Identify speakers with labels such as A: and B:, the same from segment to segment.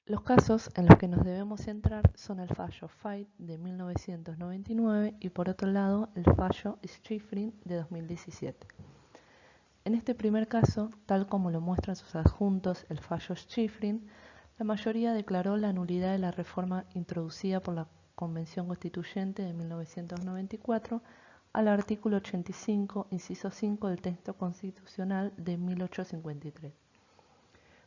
A: Los casos en los que nos debemos centrar son el fallo Fait de 1999 y por otro lado el fallo Schifrin de 2017. En este primer caso, tal como lo muestran sus adjuntos el fallo Schifrin, la mayoría declaró la nulidad de la reforma introducida por la Convención Constituyente de 1994 al artículo 85, inciso 5 del texto constitucional de 1853.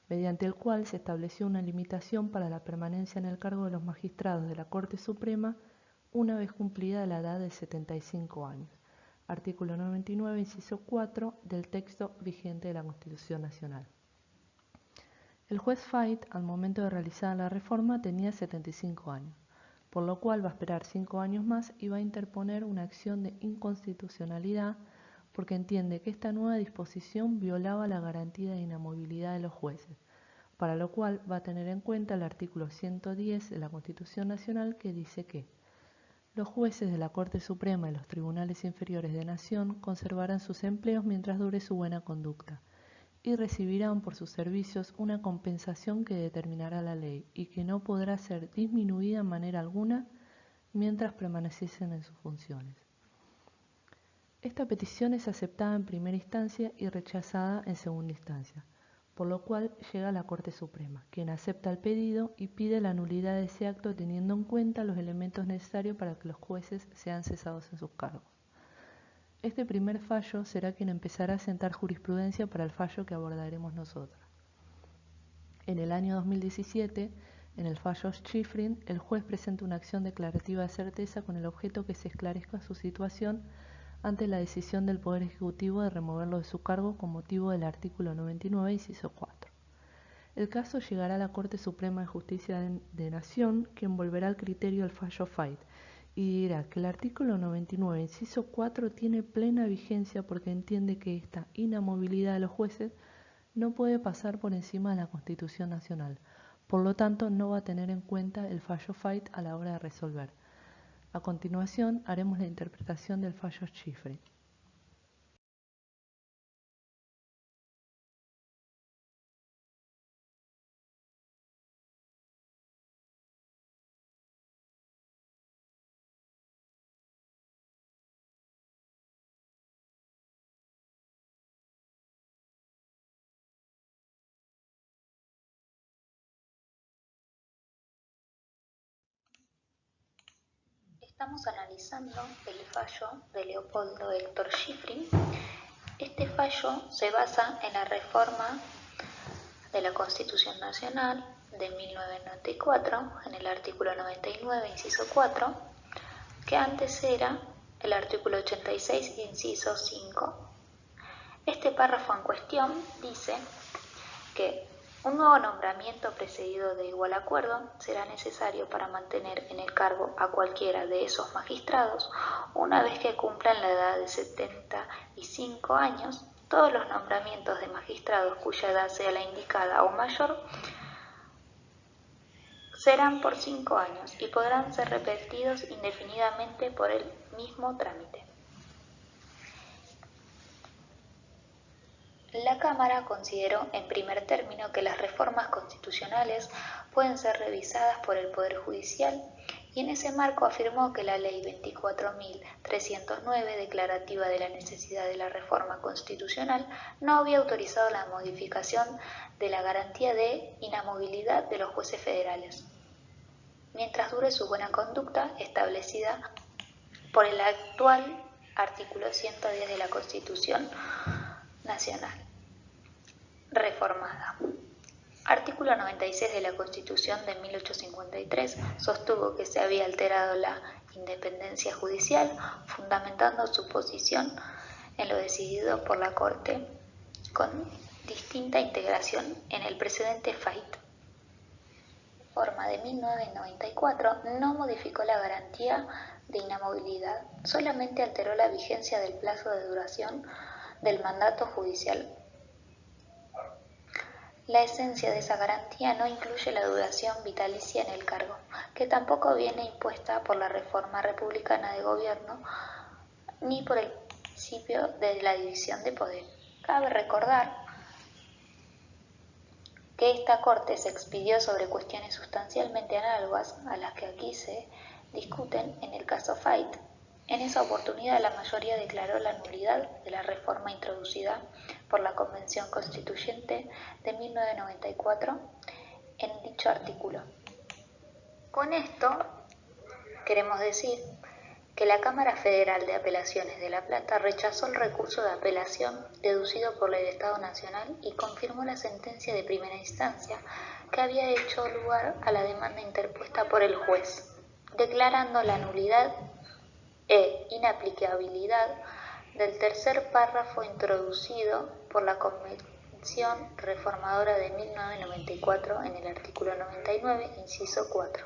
A: Mediante el cual se estableció una limitación para la permanencia en el cargo de los magistrados de la Corte Suprema una vez cumplida la edad de 75 años. Artículo 99, inciso 4 del texto vigente de la Constitución Nacional. El juez Fait, al momento de realizar la reforma, tenía 75 años, por lo cual va a esperar 5 años más y va a interponer una acción de inconstitucionalidad porque entiende que esta nueva disposición violaba la garantía de inamovilidad de los jueces, para lo cual va a tener en cuenta el artículo 110 de la Constitución Nacional que dice que los jueces de la Corte Suprema y los tribunales inferiores de Nación conservarán sus empleos mientras dure su buena conducta y recibirán por sus servicios una compensación que determinará la ley y que no podrá ser disminuida en manera alguna mientras permaneciesen en sus funciones. Esta petición es aceptada en primera instancia y rechazada en segunda instancia, por lo cual llega a la Corte Suprema, quien acepta el pedido y pide la nulidad de ese acto teniendo en cuenta los elementos necesarios para que los jueces sean cesados en sus cargos. Este primer fallo será quien empezará a sentar jurisprudencia para el fallo que abordaremos nosotros. En el año 2017, en el fallo Schifrin, el juez presenta una acción declarativa de certeza con el objeto que se esclarezca su situación ante la decisión del Poder Ejecutivo de removerlo de su cargo con motivo del artículo 99, inciso 4. El caso llegará a la Corte Suprema de Justicia de Nación, quien volverá al criterio del fallo Fait y dirá que el artículo 99, inciso 4 tiene plena vigencia porque entiende que esta inamovilidad de los jueces no puede pasar por encima de la Constitución Nacional. Por lo tanto, no va a tener en cuenta el fallo Fait a la hora de resolver. A continuación, haremos la interpretación del fallo Schifrin.
B: Estamos analizando el fallo de Leopoldo Héctor Schifrin. Este fallo se basa en la reforma de la Constitución Nacional de 1994, en el artículo 99, inciso 4, que antes era el artículo 86, inciso 5. Este párrafo en cuestión dice que un nuevo nombramiento precedido de igual acuerdo será necesario para mantener en el cargo a cualquiera de esos magistrados una vez que cumplan la edad de 75 años. Todos los nombramientos de magistrados cuya edad sea la indicada o mayor serán por 5 años y podrán ser repetidos indefinidamente por el mismo trámite. La Cámara consideró en primer término que las reformas constitucionales pueden ser revisadas por el Poder Judicial y en ese marco afirmó que la Ley 24.309, declarativa de la necesidad de la reforma constitucional, no había autorizado la modificación de la garantía de inamovilidad de los jueces federales, mientras dure su buena conducta establecida por el actual artículo 110 de la Constitución Nacional reformada. Artículo 96 de la Constitución de 1853 sostuvo que se había alterado la independencia judicial, fundamentando su posición en lo decidido por la Corte, con distinta integración en el precedente Fait. La reforma de 1994 no modificó la garantía de inamovilidad, solamente alteró la vigencia del plazo de duración del mandato judicial. La esencia de esa garantía no incluye la duración vitalicia en el cargo, que tampoco viene impuesta por la reforma republicana de gobierno ni por el principio de la división de poder. Cabe recordar que esta Corte se expidió sobre cuestiones sustancialmente análogas a las que aquí se discuten en el caso Fait. En esa oportunidad la mayoría declaró la nulidad de la reforma introducida por la Convención Constituyente de 1994 en dicho artículo. Con esto queremos decir que la Cámara Federal de Apelaciones de La Plata rechazó el recurso de apelación deducido por el Estado Nacional y confirmó la sentencia de primera instancia que había hecho lugar a la demanda interpuesta por el juez, declarando la nulidad e inaplicabilidad del tercer párrafo introducido por la Convención Reformadora de 1994 en el artículo 99, inciso 4.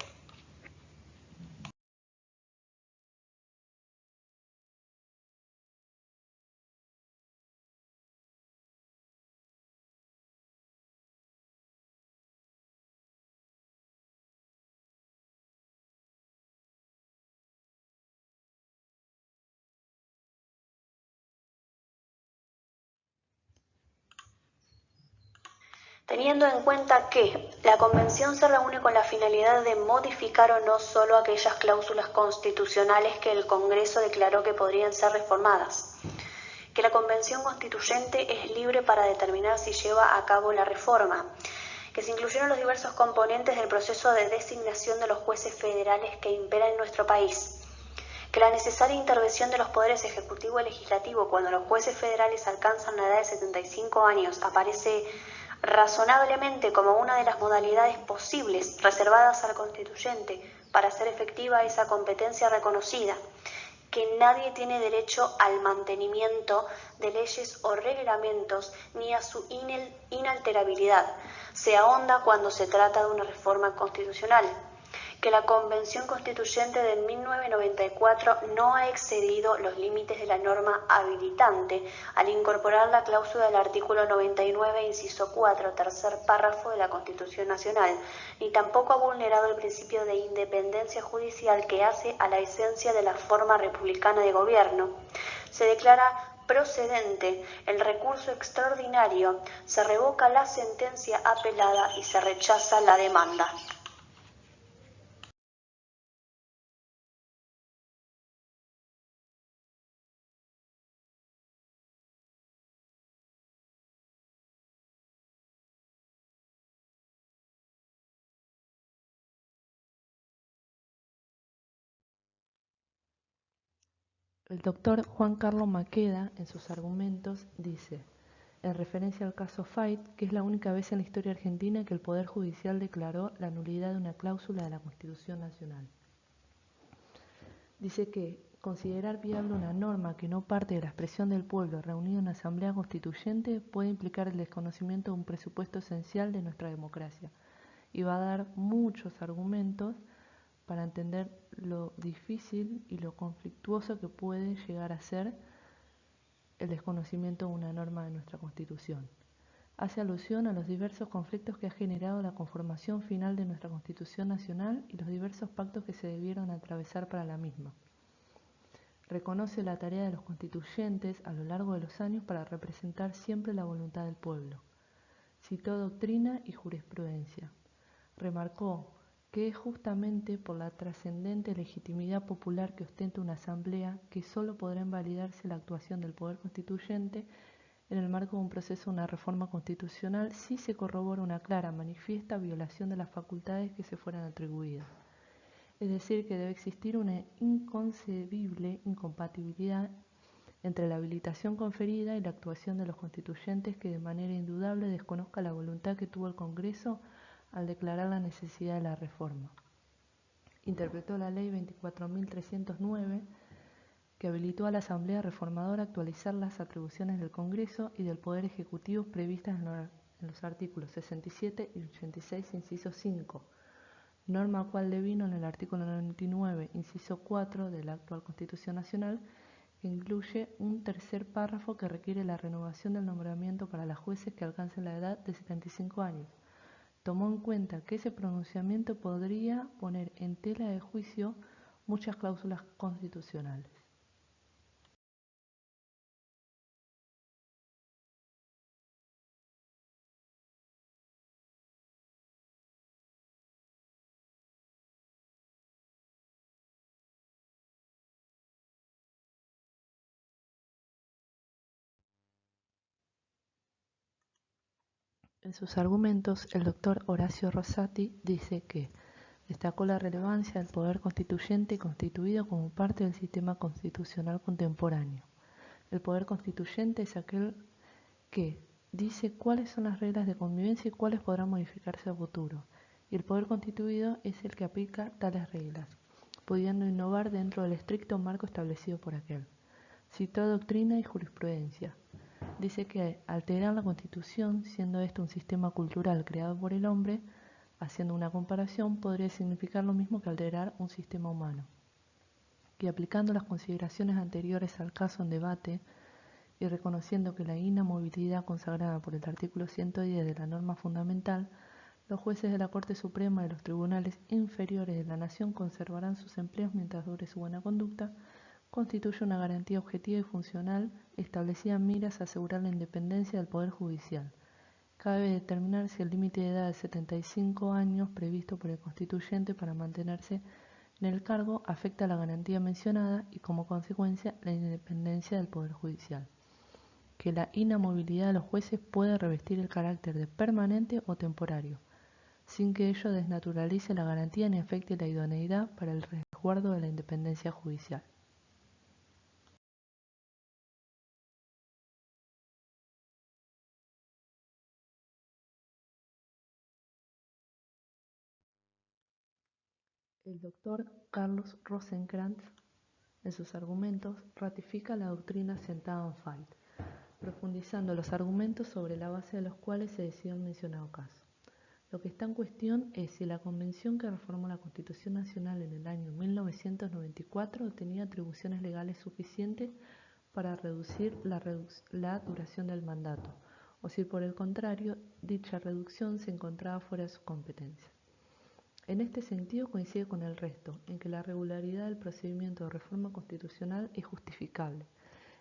C: Teniendo en cuenta que la Convención se reúne con la finalidad de modificar o no solo aquellas cláusulas constitucionales que el Congreso declaró que podrían ser reformadas, que la Convención Constituyente es libre para determinar si lleva a cabo la reforma, que se incluyeron los diversos componentes del proceso de designación de los jueces federales que imperan en nuestro país, que la necesaria intervención de los poderes ejecutivo y legislativo cuando los jueces federales alcanzan la edad de 75 años aparece razonablemente como una de las modalidades posibles reservadas al constituyente para hacer efectiva esa competencia reconocida, que nadie tiene derecho al mantenimiento de leyes o reglamentos ni a su inalterabilidad, se ahonda cuando se trata de una reforma constitucional, que la Convención Constituyente de 1994 no ha excedido los límites de la norma habilitante al incorporar la cláusula del artículo 99, inciso 4, tercer párrafo de la Constitución Nacional, ni tampoco ha vulnerado el principio de independencia judicial que hace a la esencia de la forma republicana de gobierno. Se declara procedente el recurso extraordinario, se revoca la sentencia apelada y se rechaza la demanda.
A: El doctor Juan Carlos Maqueda, en sus argumentos, dice, en referencia al caso Fait, que es la única vez en la historia argentina que el Poder Judicial declaró la nulidad de una cláusula de la Constitución Nacional. Dice que considerar viable una norma que no parte de la expresión del pueblo reunido en Asamblea Constituyente puede implicar el desconocimiento de un presupuesto esencial de nuestra democracia y va a dar muchos argumentos para entender lo difícil y lo conflictuoso que puede llegar a ser el desconocimiento de una norma de nuestra Constitución. Hace alusión a los diversos conflictos que ha generado la conformación final de nuestra Constitución Nacional y los diversos pactos que se debieron atravesar para la misma. Reconoce la tarea de los constituyentes a lo largo de los años para representar siempre la voluntad del pueblo. Citó doctrina y jurisprudencia. Remarcó que es justamente por la trascendente legitimidad popular que ostenta una asamblea que sólo podrá invalidarse la actuación del poder constituyente en el marco de un proceso de una reforma constitucional si se corrobora una clara, manifiesta violación de las facultades que se fueran atribuidas. Es decir, que debe existir una inconcebible incompatibilidad entre la habilitación conferida y la actuación de los constituyentes que de manera indudable desconozca la voluntad que tuvo el Congreso al declarar la necesidad de la reforma. Interpretó la Ley 24.309, que habilitó a la Asamblea Reformadora a actualizar las atribuciones del Congreso y del Poder Ejecutivo previstas en los artículos 67 y 86, inciso 5, norma cual devino en el artículo 99, inciso 4 de la actual Constitución Nacional, que incluye un tercer párrafo que requiere la renovación del nombramiento para las jueces que alcancen la edad de 75 años. Tomó en cuenta que ese pronunciamiento podría poner en tela de juicio muchas cláusulas constitucionales. En sus argumentos, el doctor Horacio Rosati dice que destacó la relevancia del poder constituyente y constituido como parte del sistema constitucional contemporáneo. El poder constituyente es aquel que dice cuáles son las reglas de convivencia y cuáles podrán modificarse a futuro, y el poder constituido es el que aplica tales reglas, pudiendo innovar dentro del estricto marco establecido por aquel. Citó doctrina y jurisprudencia. Dice que alterar la Constitución, siendo esto un sistema cultural creado por el hombre, haciendo una comparación, podría significar lo mismo que alterar un sistema humano. Y aplicando las consideraciones anteriores al caso en debate y reconociendo que la inamovilidad consagrada por el artículo 110 de la norma fundamental, los jueces de la Corte Suprema y de los tribunales inferiores de la Nación conservarán sus empleos mientras dure su buena conducta, constituye una garantía objetiva y funcional establecida en miras a asegurar la independencia del Poder Judicial. Cabe determinar si el límite de edad de 75 años previsto por el constituyente para mantenerse en el cargo afecta a la garantía mencionada y, como consecuencia, la independencia del Poder Judicial. Que la inamovilidad de los jueces puede revestir el carácter de permanente o temporario, sin que ello desnaturalice la garantía ni afecte la idoneidad para el resguardo de la independencia judicial. El doctor Carlos Rosenkrantz, en sus argumentos, ratifica la doctrina sentada en Fait, profundizando los argumentos sobre la base de los cuales se decidió el mencionado caso. Lo que está en cuestión es si la convención que reformó la Constitución Nacional en el año 1994 tenía atribuciones legales suficientes para reducir la duración del mandato, o si por el contrario, dicha reducción se encontraba fuera de su competencia. En este sentido coincide con el resto, en que la regularidad del procedimiento de reforma constitucional es justificable,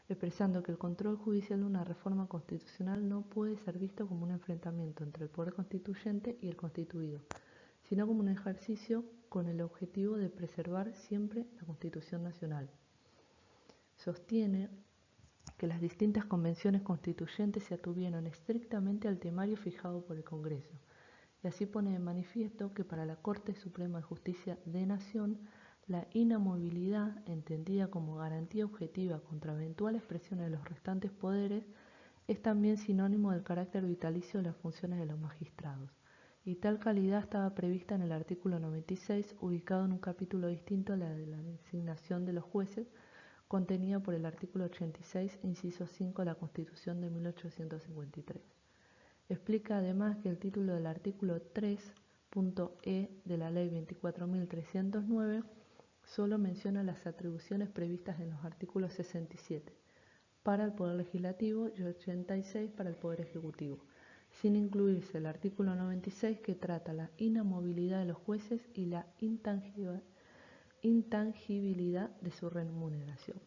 A: expresando que el control judicial de una reforma constitucional no puede ser visto como un enfrentamiento entre el poder constituyente y el constituido, sino como un ejercicio con el objetivo de preservar siempre la Constitución Nacional. Sostiene que las distintas convenciones constituyentes se atuvieron estrictamente al temario fijado por el Congreso, y así pone de manifiesto que para la Corte Suprema de Justicia de Nación, la inamovilidad, entendida como garantía objetiva contra eventuales presiones de los restantes poderes, es también sinónimo del carácter vitalicio de las funciones de los magistrados, y tal calidad estaba prevista en el artículo 96, ubicado en un capítulo distinto a la de la designación de los jueces, contenida por el artículo 86, inciso 5 de la Constitución de 1853. Explica además que el título del artículo 3.e de la Ley 24.309 solo menciona las atribuciones previstas en los artículos 67 para el Poder Legislativo y 86 para el Poder Ejecutivo, sin incluirse el artículo 96 que trata la inamovilidad de los jueces y la intangibilidad de su remuneración.